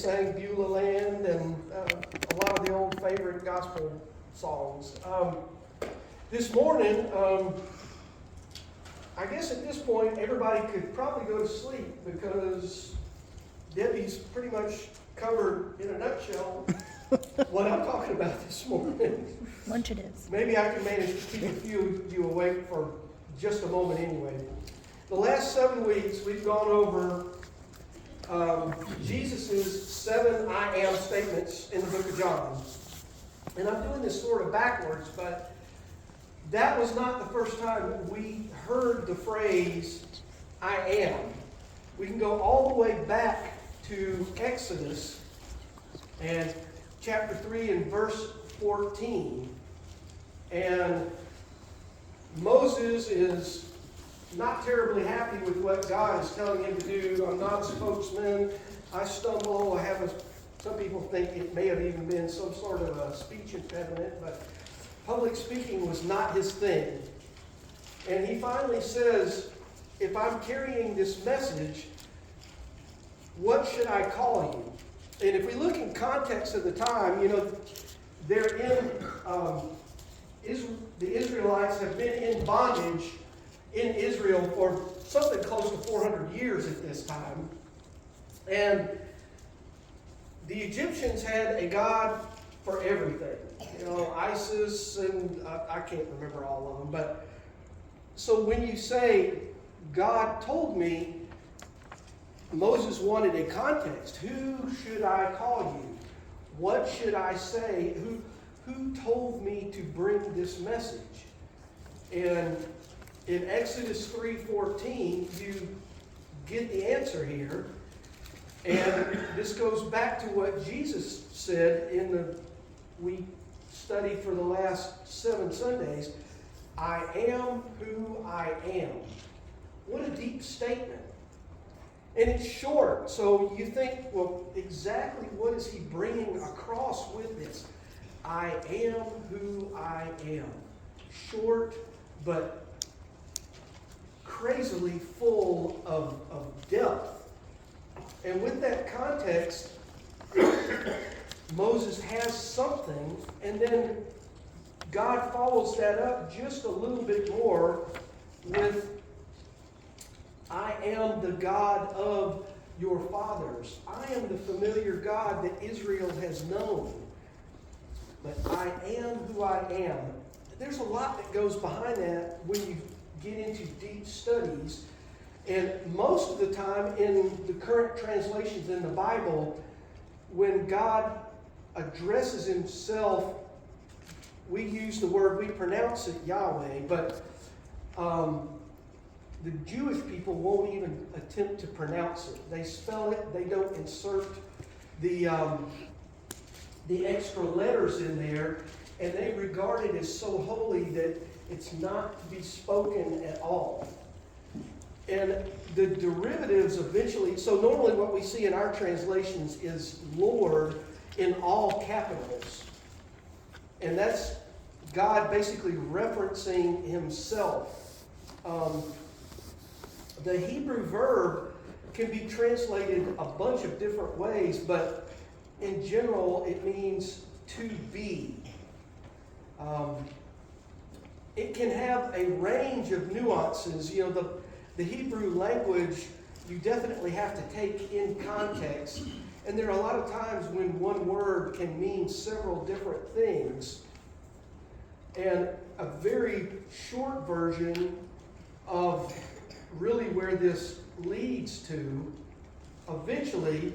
sang Beulah Land and a lot of the old favorite gospel songs. This morning, I guess at this point, everybody could probably go to sleep because Debbie's pretty much covered, in a nutshell, what I'm talking about this morning. Lunch it is. Maybe I can manage to keep a few of you awake for just a moment anyway. The last 7 weeks, we've gone over Jesus' 7 I am statements in the book of John. And I'm doing this sort of backwards, but that was not the first time we heard the phrase, I am. We can go all the way back to Exodus and chapter 3 and verse 14. And Moses is not terribly happy with what God is telling him to do. I'm not a spokesman. I stumble. Some people think it may have even been some sort of a speech impediment, but public speaking was not his thing. And he finally says, if I'm carrying this message, what should I call you? And if we look in context of the time, they're in, the Israelites have been in bondage in Israel for something close to 400 years at this time. And the Egyptians had a god for everything. Isis, and I can't remember all of them. But so when you say, God told me, Moses wanted a context. Who should I call you? What should I say? Who told me to bring this message? And in Exodus 3:14, you get the answer here. And this goes back to what Jesus said we studied for the last 7 Sundays. I am who I am. What a deep statement. And it's short, so you think, well, exactly what is he bringing across with this? I am who I am. Short, but crazily full of depth. And with that context, Moses has something, and then God follows that up just a little bit more with, I am the God of your fathers. I am the familiar God that Israel has known. But I am who I am. There's a lot that goes behind that when you get into deep studies. And most of the time in the current translations in the Bible, when God addresses himself, we use the word, we pronounce it Yahweh, but the Jewish people won't even attempt to pronounce it. They spell it, they don't insert the extra letters in there, and they regard it as so holy that it's not to be spoken at all. And the derivatives eventually, so normally what we see in our translations is Lord in all capitals. And that's God basically referencing himself. The Hebrew verb can be translated a bunch of different ways, but in general it means to be. It can have a range of nuances. The Hebrew language, you definitely have to take in context. And there are a lot of times when one word can mean several different things. And a very short version of really where this leads to, eventually,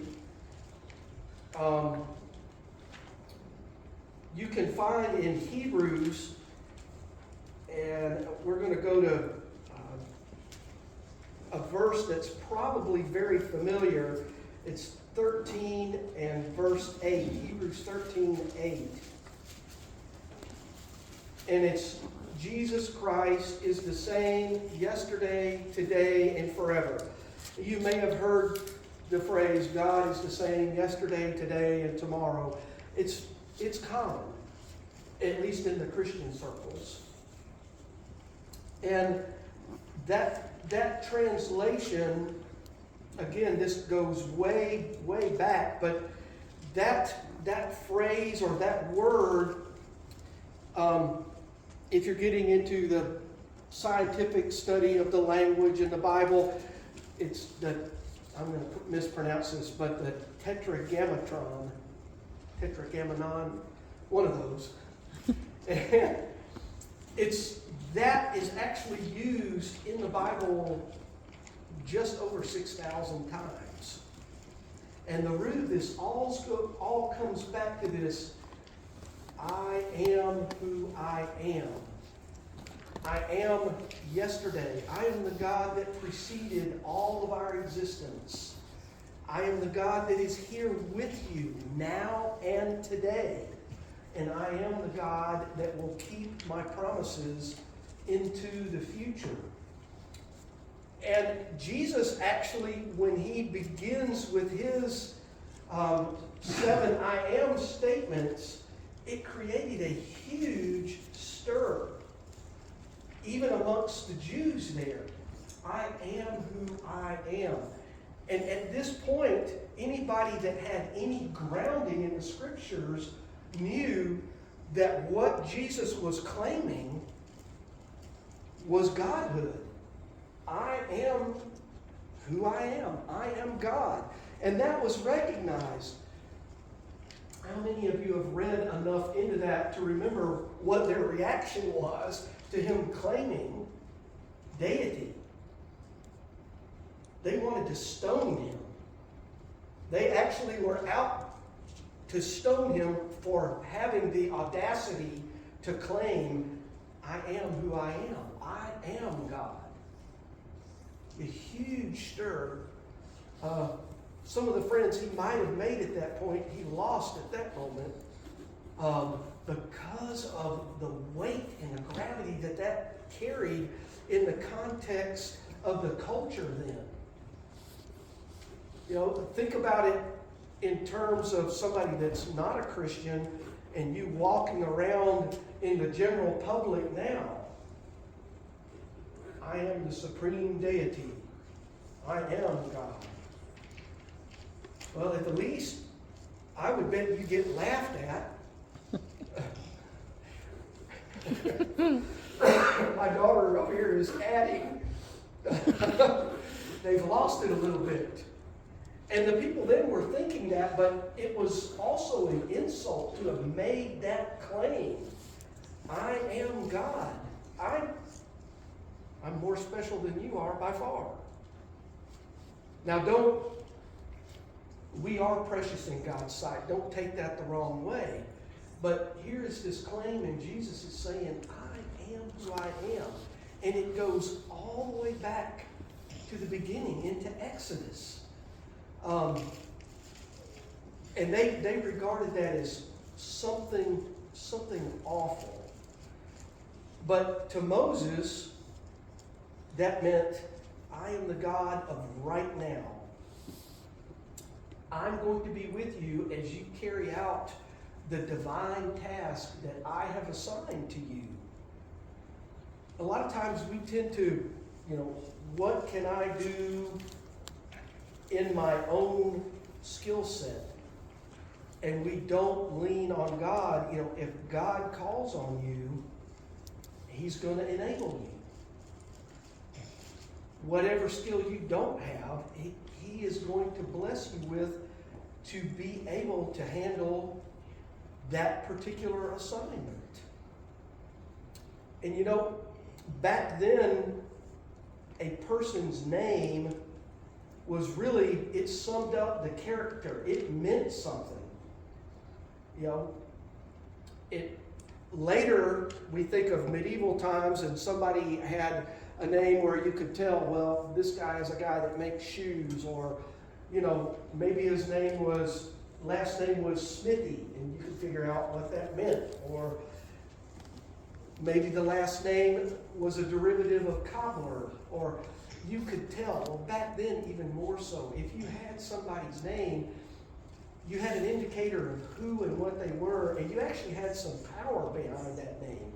you can find in Hebrews, and we're going to go to a verse that's probably very familiar. It's 13 and verse 8. Hebrews 13:8. And it's, Jesus Christ is the same yesterday, today, and forever. You may have heard the phrase, God is the same yesterday, today, and tomorrow. It's common, at least in the Christian circles. And that translation again, this goes way, way back, but that phrase or that word, if you're getting into the scientific study of the language in the Bible, it's the, I'm going to mispronounce this, but the tetragrammaton, one of those. And that is actually used in the Bible just over 6,000 times. And the root of this all comes back to this, I am who I am. I am yesterday. I am the God that preceded all of our existence. I am the God that is here with you now and today. And I am the God that will keep my promises into the future. And Jesus actually, when he begins with his 7 I am statements, it created a huge stir, even amongst the Jews there. I am who I am. And at this point, anybody that had any grounding in the scriptures knew that what Jesus was claiming was Godhood. I am who I am. I am God. And that was recognized. How many of you have read enough into that to remember what their reaction was to him claiming deity? They wanted to stone him. They actually were out to stone him for having the audacity to claim, I am who I am. I am God. A huge stir. Some of the friends he might have made at that point, he lost at that moment because of the weight and the gravity that carried in the context of the culture then. You know, think about it in terms of somebody that's not a Christian and you walking around in the general public now. I am the supreme deity. I am God. Well, at the least, I would bet you get laughed at. My daughter over here is adding. They've lost it a little bit. And the people then were thinking that, but it was also an insult to have made that claim. I am God. I'm more special than you are by far. Now we are precious in God's sight. Don't take that the wrong way. But here is this claim, and Jesus is saying, I am who I am. And it goes all the way back to the beginning, into Exodus. And they regarded that as something awful. But to Moses, that meant, I am the God of right now. I'm going to be with you as you carry out the divine task that I have assigned to you. A lot of times we tend to, what can I do in my own skill set? And we don't lean on God. If God calls on you, He's going to enable you. Whatever skill you don't have, He is going to bless you with to be able to handle that particular assignment. And back then, a person's name was really, it summed up the character. It meant something. Later, we think of medieval times and somebody had a name where you could tell, well, this guy is a guy that makes shoes, or, maybe his last name was Smithy, and you could figure out what that meant. Or maybe the last name was a derivative of cobbler, or you could tell. Well, back then, even more so. If you had somebody's name, you had an indicator of who and what they were, and you actually had some power behind that name.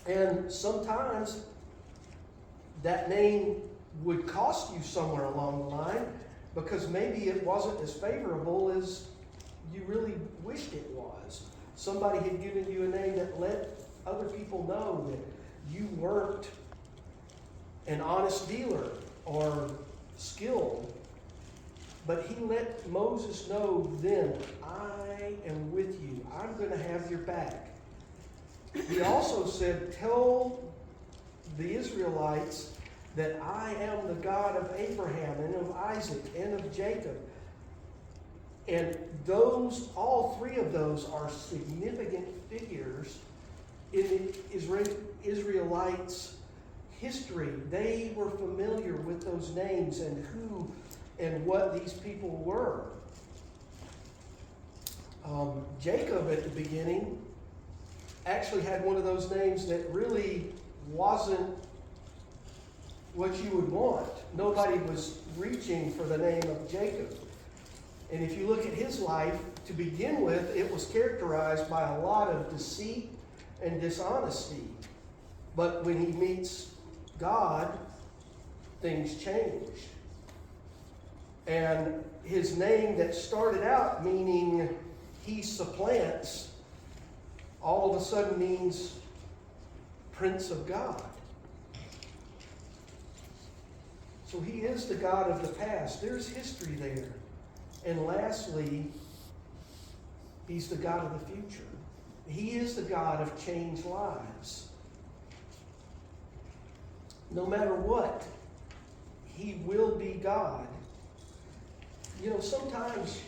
And sometimes that name would cost you somewhere along the line, because maybe it wasn't as favorable as you really wished it was. Somebody had given you a name that let other people know that you weren't an honest dealer or skilled. But he let Moses know then, I am with you. I'm going to have your back. He also said, tell the Israelites that I am the God of Abraham and of Isaac and of Jacob. And all three of those are significant figures in the Israelites' history. They were familiar with those names and who and what these people were. Jacob at the beginning actually had one of those names that really wasn't what you would want. Nobody was reaching for the name of Jacob. And if you look at his life, to begin with, it was characterized by a lot of deceit and dishonesty. But when he meets God, things change. And his name that started out meaning he supplants, all of a sudden means Prince of God. So he is the God of the past. There's history there. And lastly, he's the God of the future. He is the God of changed lives. No matter what, he will be God. You know, sometimes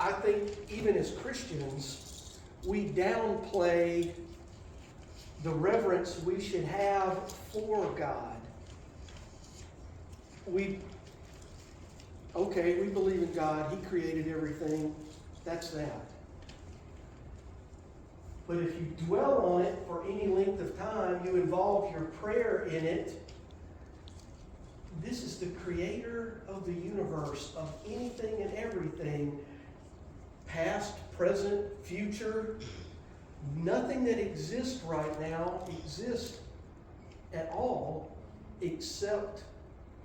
I think even as Christians, we downplay the reverence we should have for God. We believe in God. He created everything. That's that. But if you dwell on it for any length of time, you involve your prayer in it. This is the creator of the universe, of anything and everything, past, present, future. Nothing that exists right now exists at all except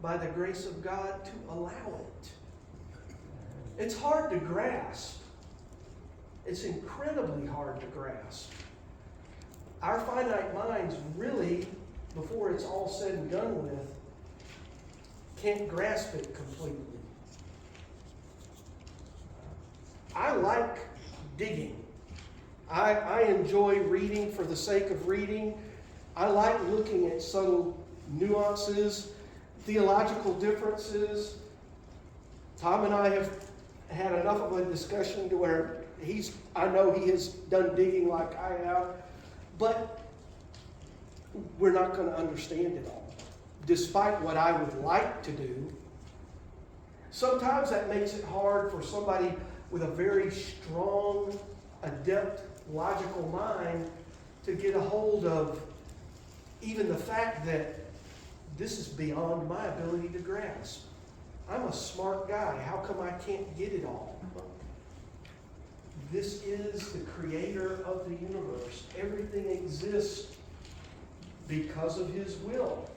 by the grace of God to allow it. It's hard to grasp. It's incredibly hard to grasp. Our finite minds really, before it's all said and done with, can't grasp it completely. I like digging. I enjoy reading for the sake of reading. I like looking at subtle nuances, theological differences. Tom and I have had enough of a discussion to where I know he has done digging like I have, but we're not going to understand it all, despite what I would like to do. Sometimes that makes it hard for somebody with a very strong, adept, logical mind to get a hold of even the fact that this is beyond my ability to grasp. I'm a smart guy. How come I can't get it all? This is the creator of the universe. Everything exists because of his will.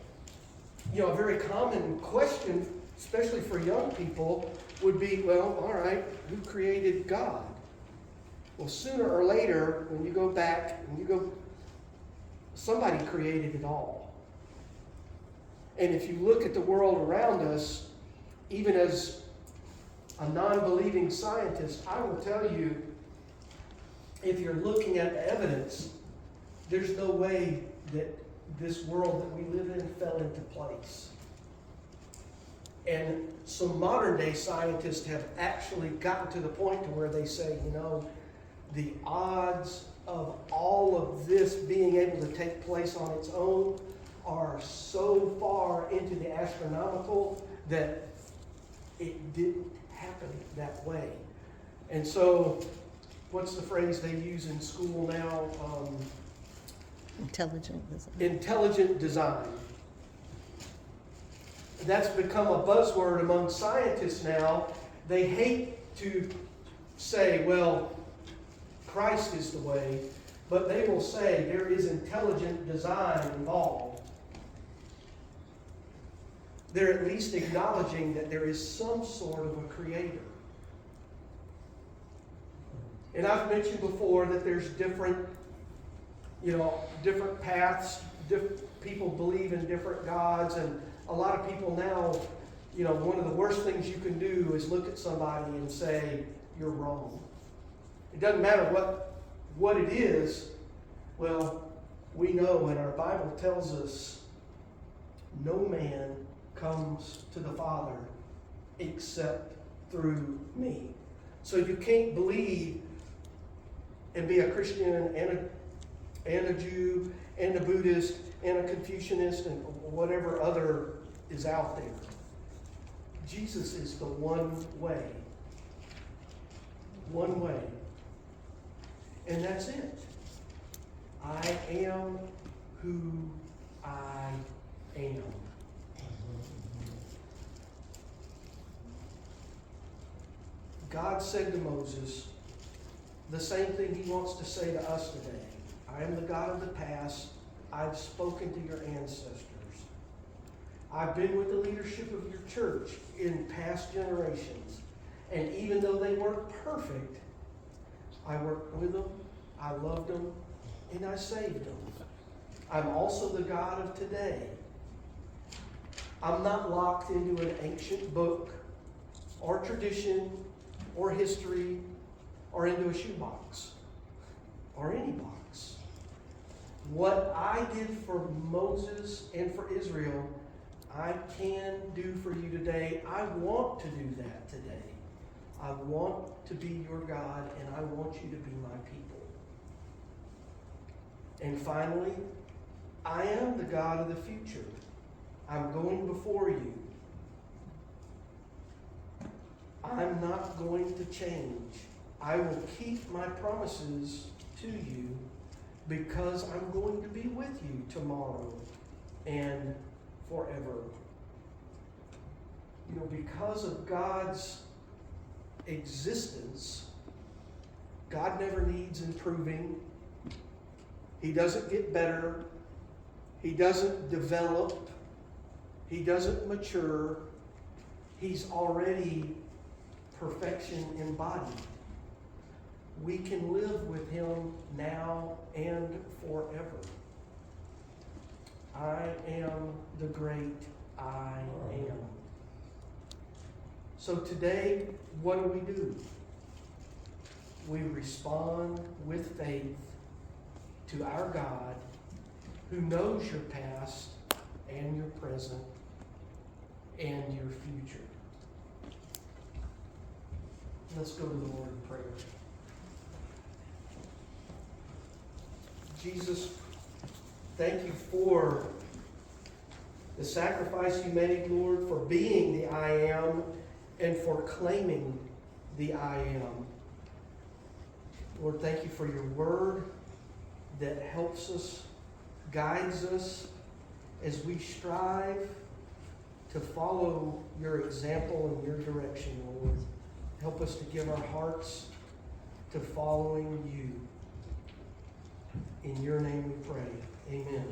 You know, a very common question, especially for young people, would be, well, all right, who created God? Well, sooner or later, when you go back, somebody created it all. And if you look at the world around us, even as a non-believing scientist, I will tell you, if you're looking at evidence, there's no way that this world that we live in fell into place. And some modern day scientists have actually gotten to the point to where they say, you know, the odds of all of this being able to take place on its own are so far into the astronomical that it didn't happen that way. And so, what's the phrase they use in school now? Intelligent design. Intelligent design. That's become a buzzword among scientists now. They hate to say, well, Christ is the way, but they will say there is intelligent design involved. they're at least acknowledging that there is some sort of a creator. And I've mentioned before that there's different paths. People believe in different gods, and a lot of people now, one of the worst things you can do is look at somebody and say, you're wrong. It doesn't matter what it is. Well, we know, and our Bible tells us, no man comes to the Father except through me. So you can't believe and be a Christian and a Jew and a Buddhist and a Confucianist and whatever other is out there. Jesus is the one way. One way. And that's it. I am who I am. God said to Moses the same thing he wants to say to us today. I am the God of the past. I've spoken to your ancestors. I've been with the leadership of your church in past generations. And even though they weren't perfect, I worked with them, I loved them, and I saved them. I'm also the God of today. I'm not locked into an ancient book or tradition or history or into a shoebox or any box. What I did for Moses and for Israel, I can do for you today. I want to do that today. I want to be your God, and I want you to be my people. And finally, I am the God of the future. I'm going before you. I'm not going to change. I will keep my promises to you because I'm going to be with you tomorrow and forever. Because of God's existence, God never needs improving. He doesn't get better. He doesn't develop. He doesn't mature. He's already perfection embodied. We can live with him now and forever. I am the great I am. So today, what do? We respond with faith to our God who knows your past and your present and your future. Let's go to the Lord in prayer. Jesus, thank you for the sacrifice you made, Lord, for being the I am and for claiming the I am. Lord, thank you for your word that helps us, guides us as we strive to follow your example and your direction, Lord. Help us to give our hearts to following you. In your name we pray. Amen.